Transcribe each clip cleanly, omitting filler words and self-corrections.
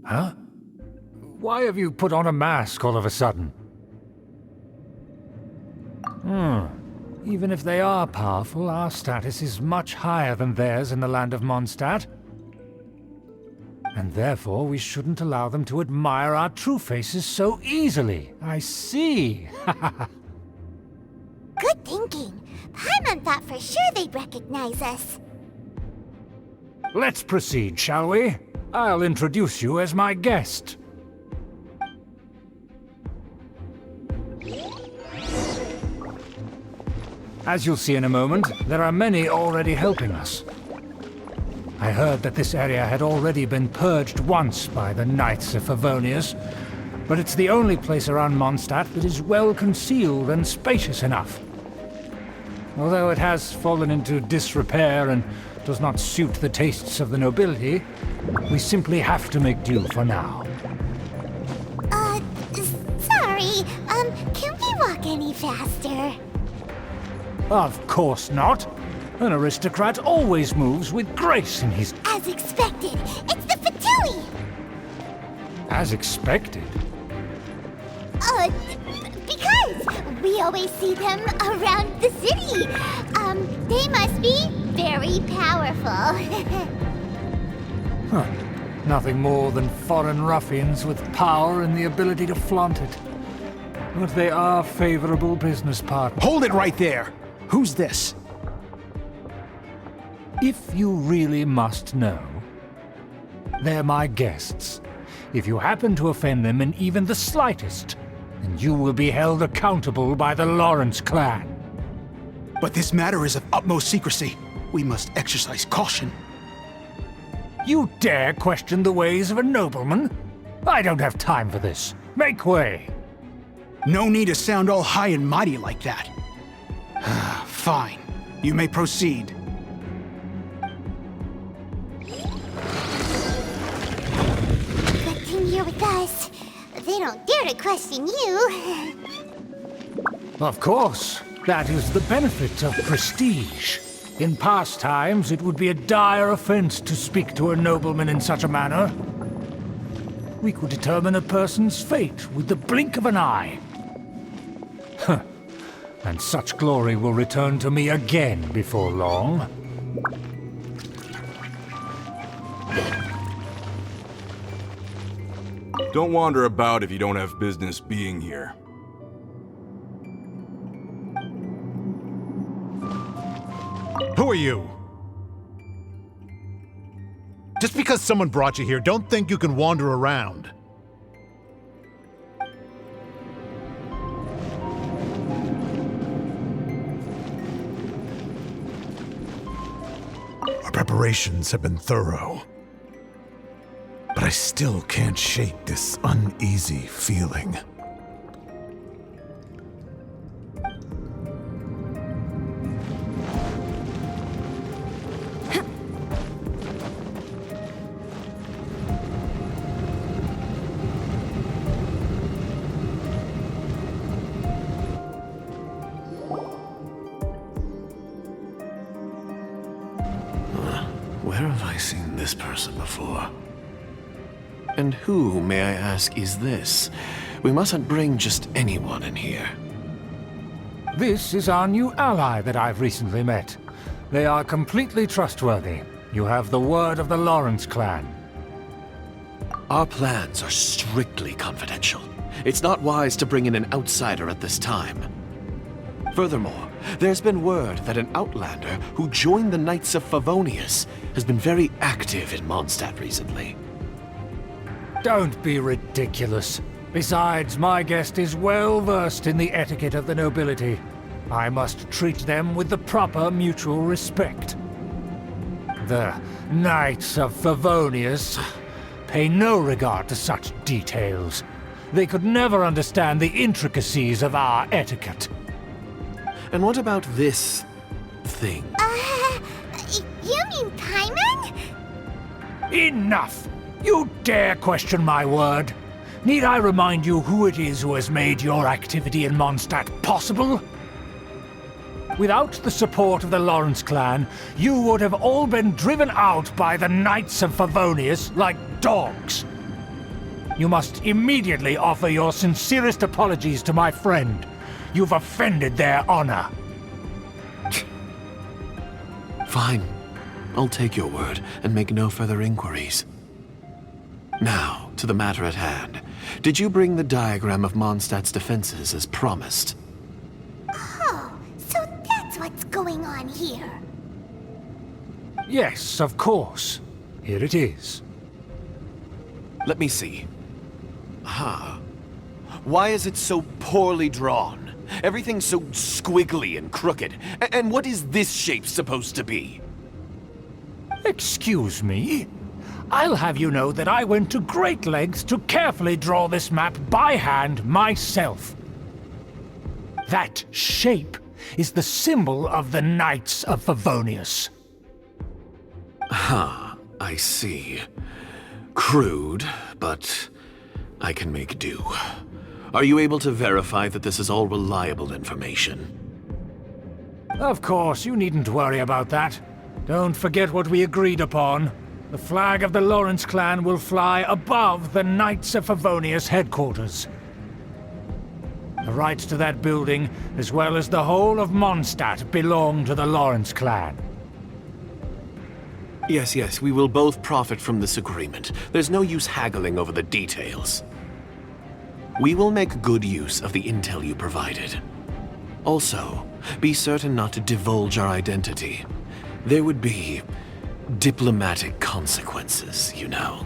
Huh? Why have you put on a mask all of a sudden? Even if they are powerful, our status is much higher than theirs in the land of Mondstadt. And therefore we shouldn't allow them to admire our true faces so easily. I see. Good thinking. Paimon thought for sure they'd recognize us. Let's proceed, shall we? I'll introduce you as my guest. As you'll see in a moment, there are many already helping us. I heard that this area had already been purged once by the Knights of Favonius, but it's the only place around Mondstadt that is well concealed and spacious enough. Although it has fallen into disrepair and does not suit the tastes of the nobility, we simply have to make do for now. Sorry, can we walk any faster? Of course not. An aristocrat always moves with grace in his... As expected, it's the Fatui! As expected? Because we always see them around the city. They must be very powerful. Nothing more than foreign ruffians with power and the ability to flaunt it. But they are favorable business partners. Hold it right there! Who's this? If you really must know, they're my guests. If you happen to offend them in even the slightest, then you will be held accountable by the Lawrence clan. But this matter is of utmost secrecy. We must exercise caution. You dare question the ways of a nobleman? I don't have time for this. Make way! No need to sound all high and mighty like that. Fine. You may proceed. Good thing you're with us. They don't dare to question you. Of course. That is the benefit of prestige. In past times, it would be a dire offense to speak to a nobleman in such a manner. We could determine a person's fate with the blink of an eye. Huh. And such glory will return to me again before long. Don't wander about if you don't have business being here. Who are you? Just because someone brought you here, don't think you can wander around. Our preparations have been thorough, but I still can't shake this uneasy feeling. Where have I seen this person before? And who, may I ask, is this? We mustn't bring just anyone in here. This is our new ally that I've recently met. They are completely trustworthy. You have the word of the Lawrence clan. Our plans are strictly confidential. It's not wise to bring in an outsider at this time. Furthermore, there's been word that an outlander who joined the Knights of Favonius has been very active in Mondstadt recently. Don't be ridiculous. Besides, my guest is well versed in the etiquette of the nobility. I must treat them with the proper mutual respect. The Knights of Favonius pay no regard to such details. They could never understand the intricacies of our etiquette. And what about this thing? You mean Paimon? Enough! You dare question my word? Need I remind you who it is who has made your activity in Mondstadt possible? Without the support of the Lawrence clan, you would have all been driven out by the Knights of Favonius like dogs. you must immediately offer your sincerest apologies to my friend. You've offended their honor. Fine. I'll take your word and make no further inquiries. Now, to the matter at hand. Did you bring the diagram of Mondstadt's defenses as promised? Oh, so that's what's going on here. Yes, of course. Here it is. Let me see. Aha. Why is it so poorly drawn? Everything's so squiggly and crooked. And what is this shape supposed to be? Excuse me? I'll have you know that I went to great lengths to carefully draw this map by hand myself. That shape is the symbol of the Knights of Favonius. I see. Crude, but I can make do. Are you able to verify that this is all reliable information? Of course, you needn't worry about that. Don't forget what we agreed upon. The flag of the Lawrence clan will fly above the Knights of Favonius headquarters. The rights to that building, as well as the whole of Mondstadt, belong to the Lawrence clan. Yes, we will both profit from this agreement. There's no use haggling over the details. We will make good use of the intel you provided. Also, be certain not to divulge our identity. There would be diplomatic consequences, you know.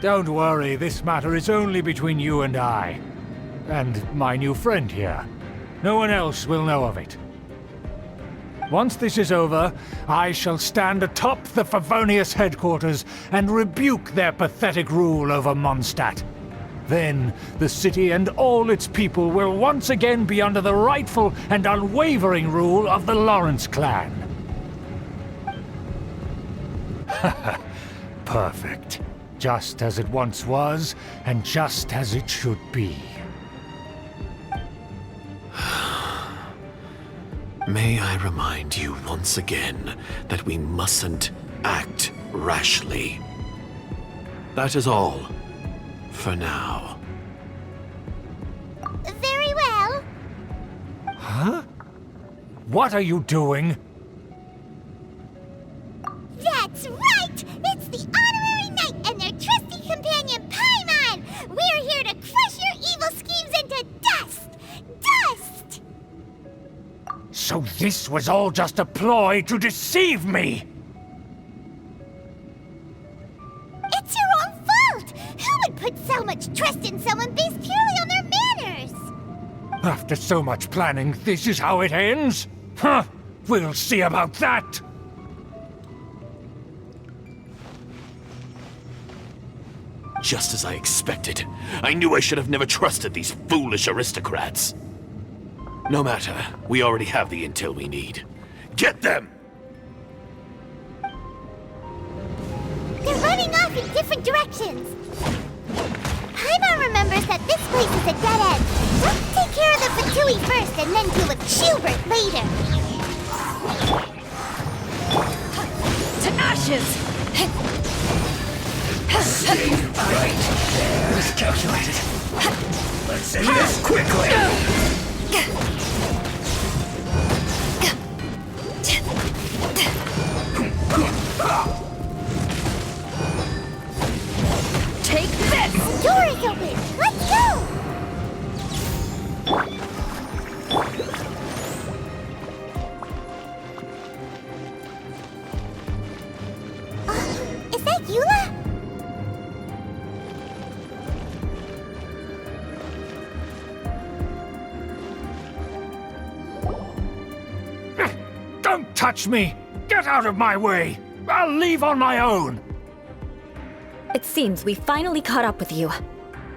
Don't worry, this matter is only between you and I. And my new friend here. No one else will know of it. Once this is over, I shall stand atop the Favonius headquarters and rebuke their pathetic rule over Mondstadt. Then, the city and all its people will once again be under the rightful and unwavering rule of the Lawrence clan. Perfect. Just as it once was, and just as it should be. May I remind you once again that we mustn't act rashly. That is all. For now. Very well. Huh? What are you doing? That's right! It's the Honorary Knight and their trusty companion, Paimon! We're here to crush your evil schemes into dust! Dust! So this was all just a ploy to deceive me! It's your own fault! Who would put so much trust in someone based purely on their manners? After so much planning, this is how it ends? Huh! We'll see about that! Just as I expected. I knew I should have never trusted these foolish aristocrats. No matter, we already have the intel we need. Get them! They're running off in different directions. Paimon remembers that this place is a dead end. Let's take care of the Fatui first and then deal with Schubert later. To ashes! Stay right there. It was calculated. Let's end this quickly. Take this! Door is open. Let's go! Is that Eula? Don't touch me! Get out of my way! I'll leave on my own! It seems we finally caught up with you.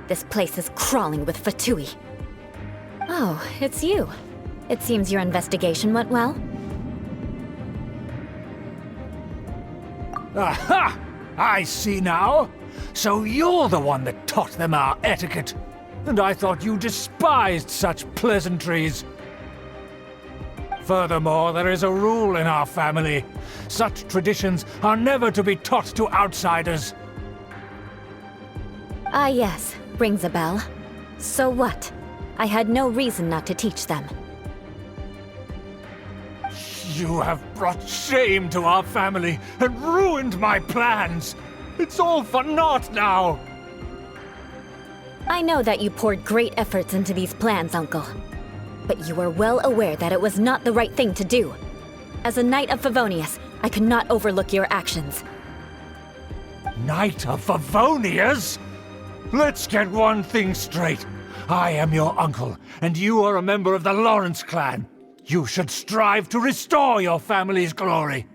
This place is crawling with Fatui. Oh, it's you. It seems your investigation went well. Aha! I see now! So you're the one that taught them our etiquette. And I thought you despised such pleasantries. Furthermore, there is a rule in our family. Such traditions are never to be taught to outsiders. Ah yes, rings a bell. So what? I had no reason not to teach them. You have brought shame to our family and ruined my plans. It's all for naught now. I know that you poured great efforts into these plans, Uncle. But you are well aware that it was not the right thing to do. As a Knight of Favonius, I could not overlook your actions. Knight of Favonius? Let's get one thing straight. I am your uncle, and you are a member of the Lawrence clan. You should strive to restore your family's glory.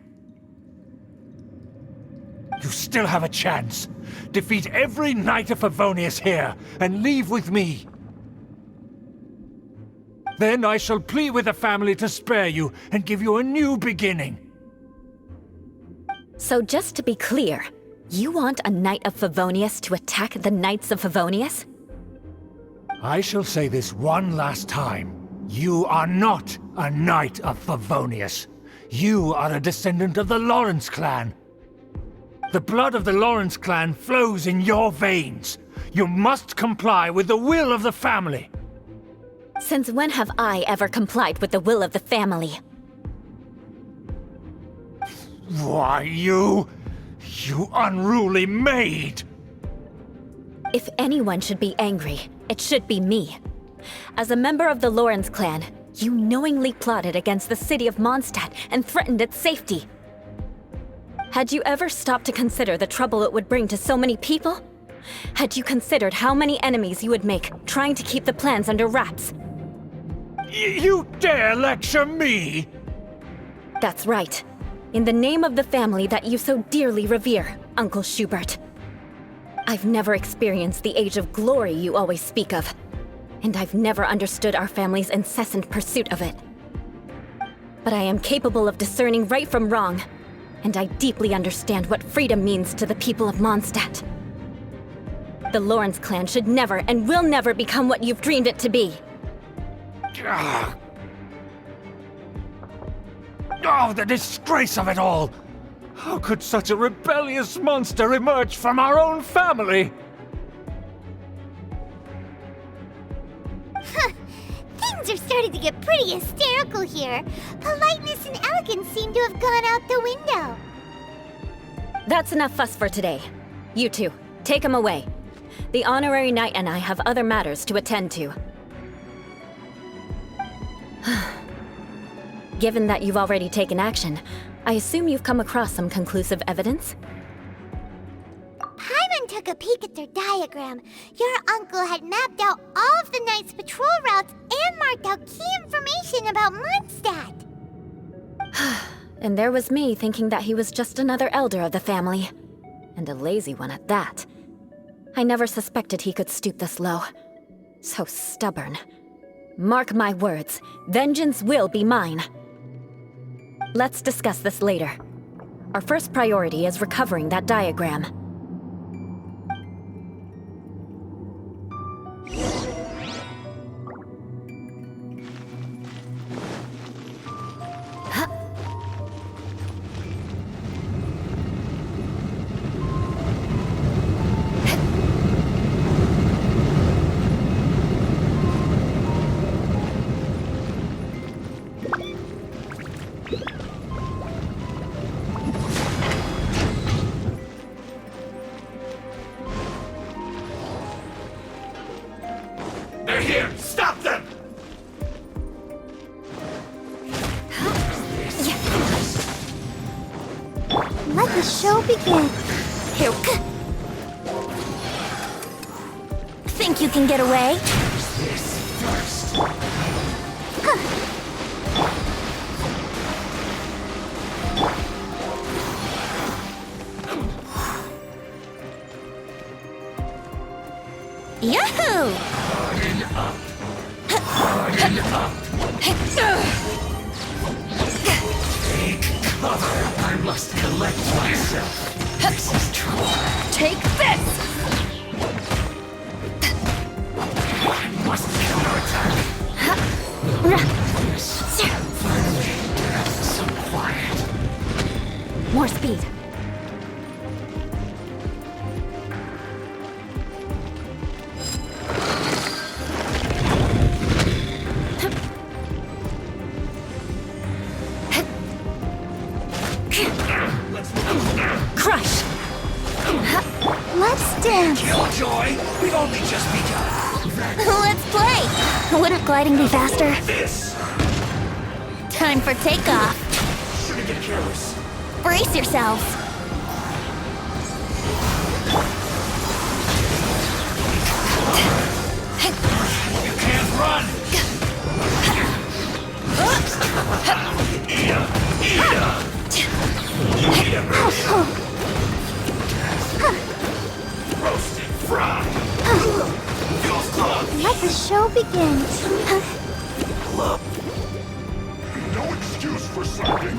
You still have a chance. Defeat every Knight of Favonius here, and leave with me. Then I shall plead with the family to spare you and give you a new beginning. So just to be clear, you want a Knight of Favonius to attack the Knights of Favonius? I shall say this one last time. You are not a Knight of Favonius. You are a descendant of the Lawrence clan. The blood of the Lawrence clan flows in your veins. You must comply with the will of the family. Since when have I ever complied with the will of the family? Why, you unruly maid! If anyone should be angry, it should be me. As a member of the Lawrence clan, you knowingly plotted against the city of Mondstadt and threatened its safety. Had you ever stopped to consider the trouble it would bring to so many people? Had you considered how many enemies you would make trying to keep the plans under wraps? You dare lecture me? That's right. In the name of the family that you so dearly revere, Uncle Schubert. I've never experienced the age of glory you always speak of, and I've never understood our family's incessant pursuit of it. But I am capable of discerning right from wrong, and I deeply understand what freedom means to the people of Mondstadt. The Lawrence clan should never and will never become what you've dreamed it to be. Oh, the disgrace of it all! How could such a rebellious monster emerge from our own family? Things are starting to get pretty hysterical here. Politeness and elegance seem to have gone out the window. That's enough fuss for today. You two, take him away. The honorary knight and I have other matters to attend to. Given that you've already taken action, I assume you've come across some conclusive evidence? Paimon took a peek at their diagram. Your uncle had mapped out all of the Knight's patrol routes and marked out key information about Mondstadt. And there was me thinking that he was just another elder of the family. And a lazy one at that. I never suspected he could stoop this low. So stubborn. Mark my words, vengeance will be mine. Let's discuss this later. Our first priority is recovering that diagram. They're here! Stop them! Let the show begin. Here. Think you can get away? This first. Yahoo! Harden up. Harden up. Take cover. I must collect myself. This is trouble. Take this! I must counterattack. Yes. Finally, get some quiet. More speed. Let's play! Wouldn't gliding be faster? This! Time for takeoff. Shouldn't get careless. Brace yourselves. You can't run! Eat him! Roasted, fried. Feels good. Let the show begin. No excuse for something.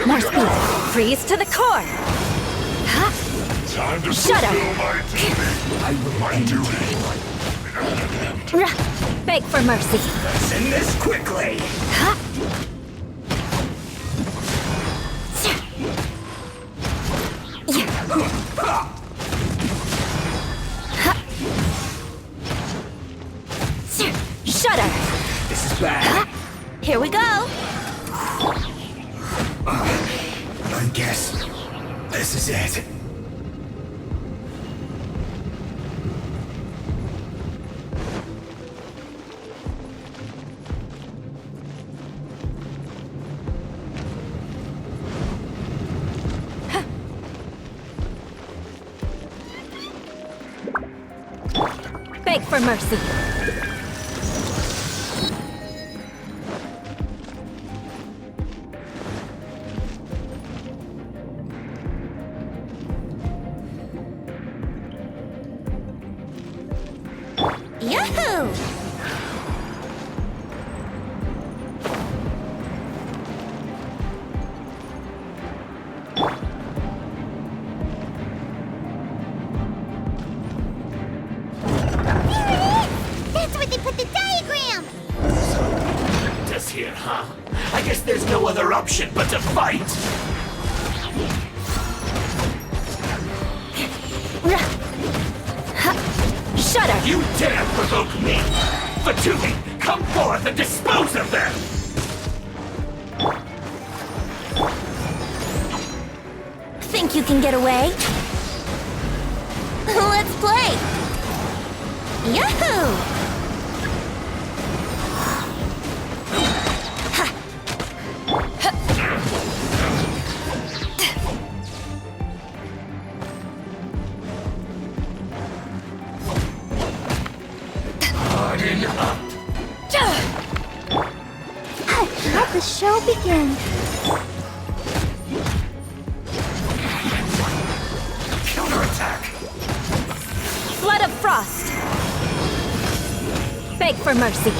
More speed. Freeze to the core. Time to Shut up. fulfill my duty. Beg for mercy. Let's end this quickly. Shudder. This is bad. Here we go. I guess this is it. Beg for mercy. Yahoo! That's where they put the diagram! Just here, huh? I guess there's no other option but to fight. Shudder. You dare provoke me! Fatui, come forth and dispose of them! Think you can get away? Let's play! Yahoo! Harden up! Let the show begin. Counterattack! Flood of frost. Beg for mercy.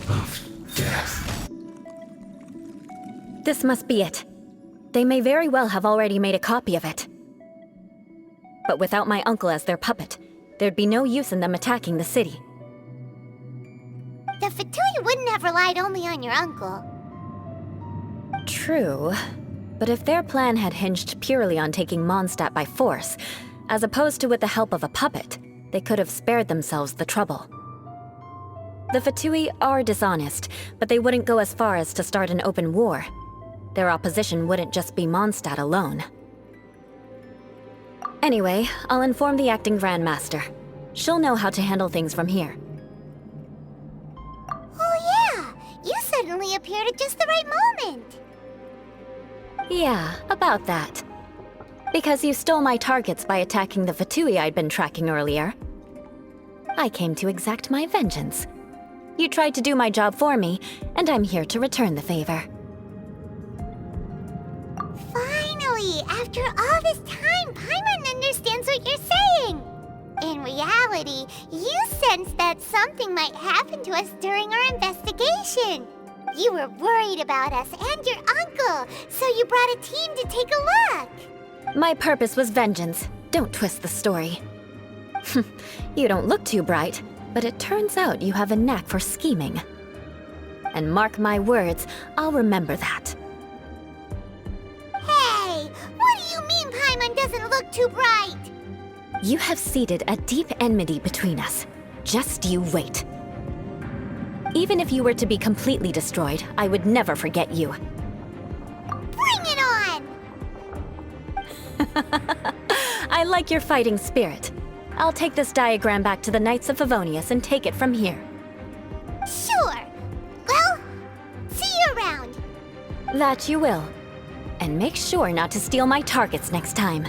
Of death. This must be it. They may very well have already made a copy of it. But without my uncle as their puppet, there'd be no use in them attacking the city. The Fatui wouldn't have relied only on your uncle. True. But if their plan had hinged purely on taking Mondstadt by force, as opposed to with the help of a puppet, they could have spared themselves the trouble. The Fatui are dishonest, but they wouldn't go as far as to start an open war. Their opposition wouldn't just be Mondstadt alone. Anyway, I'll inform the acting Grandmaster. She'll know how to handle things from here. Oh yeah! You suddenly appeared at just the right moment! Yeah, about that. Because you stole my targets by attacking the Fatui I'd been tracking earlier. I came to exact my vengeance. You tried to do my job for me, and I'm here to return the favor. Finally! After all this time, Paimon understands what you're saying! In reality, you sensed that something might happen to us during our investigation. You were worried about us and your uncle, so you brought a team to take a look. My purpose was vengeance. Don't twist the story. You don't look too bright, but it turns out you have a knack for scheming. And mark my words, I'll remember that. Hey, what do you mean Paimon doesn't look too bright? You have seeded a deep enmity between us. Just you wait. Even if you were to be completely destroyed, I would never forget you. Bring it on! I like your fighting spirit. I'll take this diagram back to the Knights of Favonius and take it from here. Sure. Well, see you around. That you will. And make sure not to steal my targets next time.